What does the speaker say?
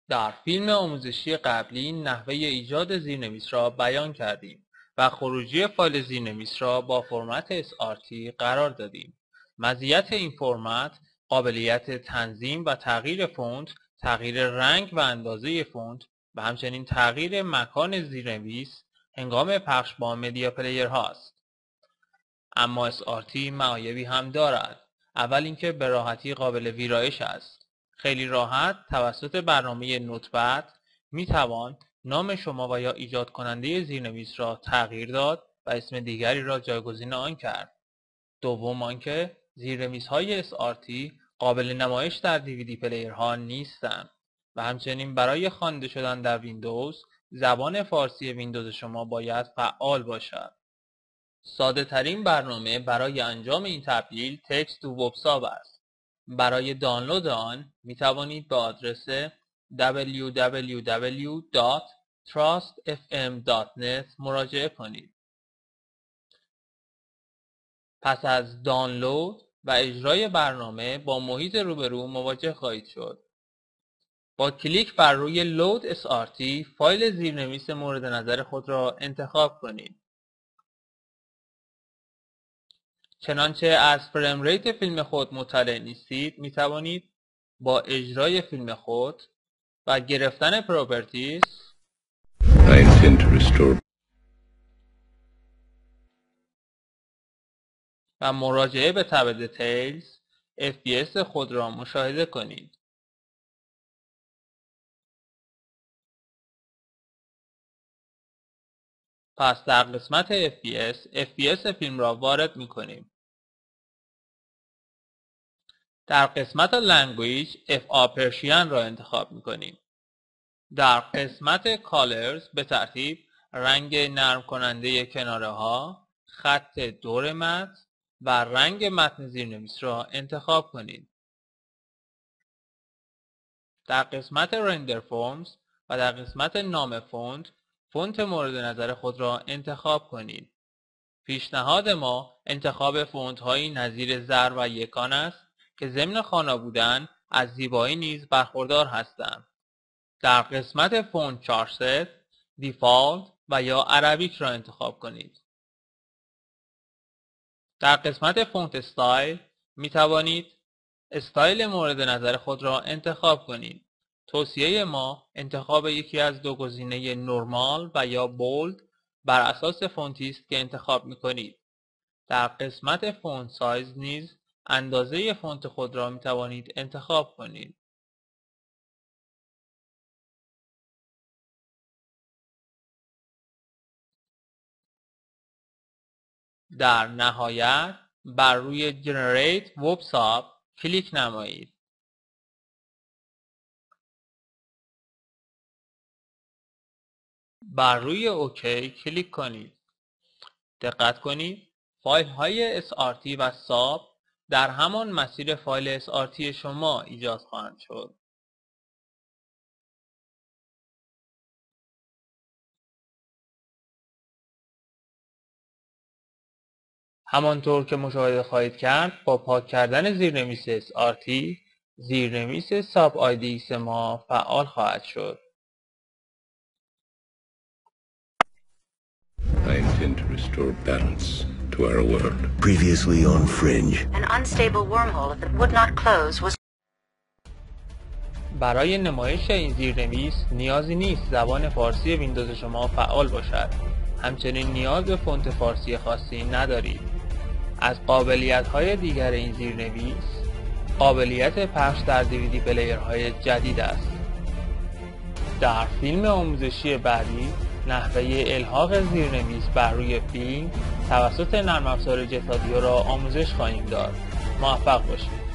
در فیلم آموزشی قبلی نحوه ایجاد زیرنویس را بیان کردیم و خروجی فایل زیرنویس را با فرمت SRT قرار دادیم. مزیت این فرمت قابلیت تنظیم و تغییر فونت، تغییر رنگ و اندازه فونت و همچنین تغییر مکان زیرنویس هنگام پخش با مدیا پلیر هاست. اما SRT معایبی هم دارد. اول اینکه به راحتی قابل ویرایش است. خیلی راحت توسط برنامه نوتپد می توان نام شما و یا ایجاد کننده زیرنویس را تغییر داد و اسم دیگری را جایگزین آن کرد. دوم آنکه زیرنویس های SRT قابل نمایش در DVD پلیر ها نیستند و همچنین برای خوانده شدن در ویندوز زبان فارسی ویندوز شما باید فعال باشد. ساده ترین برنامه برای انجام این تبدیل تکست تو وبساب است. برای دانلود آن می توانید به آدرس www.trustfm.net مراجعه کنید. پس از دانلود و اجرای برنامه با محیط روبرو مواجه خواهید شد. با کلیک بر روی لود SRT فایل زیرنویس مورد نظر خود را انتخاب کنید. چنانچه از فریم ریت فیلم خود مطلع نیستید می توانید با اجرای فیلم خود و گرفتن پراپرتیز و مراجعه به تب دیتیلز FPS خود را مشاهده کنید. پس در قسمت FPS فیلم را وارد می کنیم. در قسمت لنگویج FA پرشین را انتخاب می کنیم. در قسمت کالرز به ترتیب رنگ نرم کننده کناره ها، خط دور متن و رنگ متن زیرنویس را انتخاب کنید. در قسمت رندر فرمز و در قسمت نام فونت مورد نظر خود را انتخاب کنید. پیشنهاد ما انتخاب فونت هایی نظیر زر و یکان است که ضمن خوانا بودن از زیبایی نیز برخوردار هستند. در قسمت فونت چارست، دیفالت و یا عربیک را انتخاب کنید. در قسمت فونت استایل می توانید استایل مورد نظر خود را انتخاب کنید. توصیه ما انتخاب یکی از دو گزینه نرمال و یا بولد بر اساس فونتی است که انتخاب می کنید. در قسمت فونت سایز نیز اندازه فونت خود را می توانید انتخاب کنید. در نهایت بر روی Generate Websap کلیک نمایید. بر روی اوکی کلیک کنید. دقت کنید فایل های SRT و SAP در همان مسیر فایل SRT شما ایجاد خواهند شد. همانطور که مشاهده خواهید کرد با پاک کردن زیرنویس SRT زیرنویس SAP IDX ما فعال خواهد شد. I intend to restore balance to our world. Previously on Fringe. An unstable wormhole that would not close was... برای نمایش این زیرنویس نیازی نیست زبان فارسی ویندوز شما فعال باشد. همچنین نیاز به فونت فارسی خاصی ندارید. از قابلیت‌های دیگر این زیرنویس قابلیت پخش در DVD پلیرهای جدید است. در فیلم آموزشی بعدی نحوه الحاق زیرنویس بر روی فیلم توسط نرم افزار جتادیو را آموزش خواهیم داد. موفق باشید.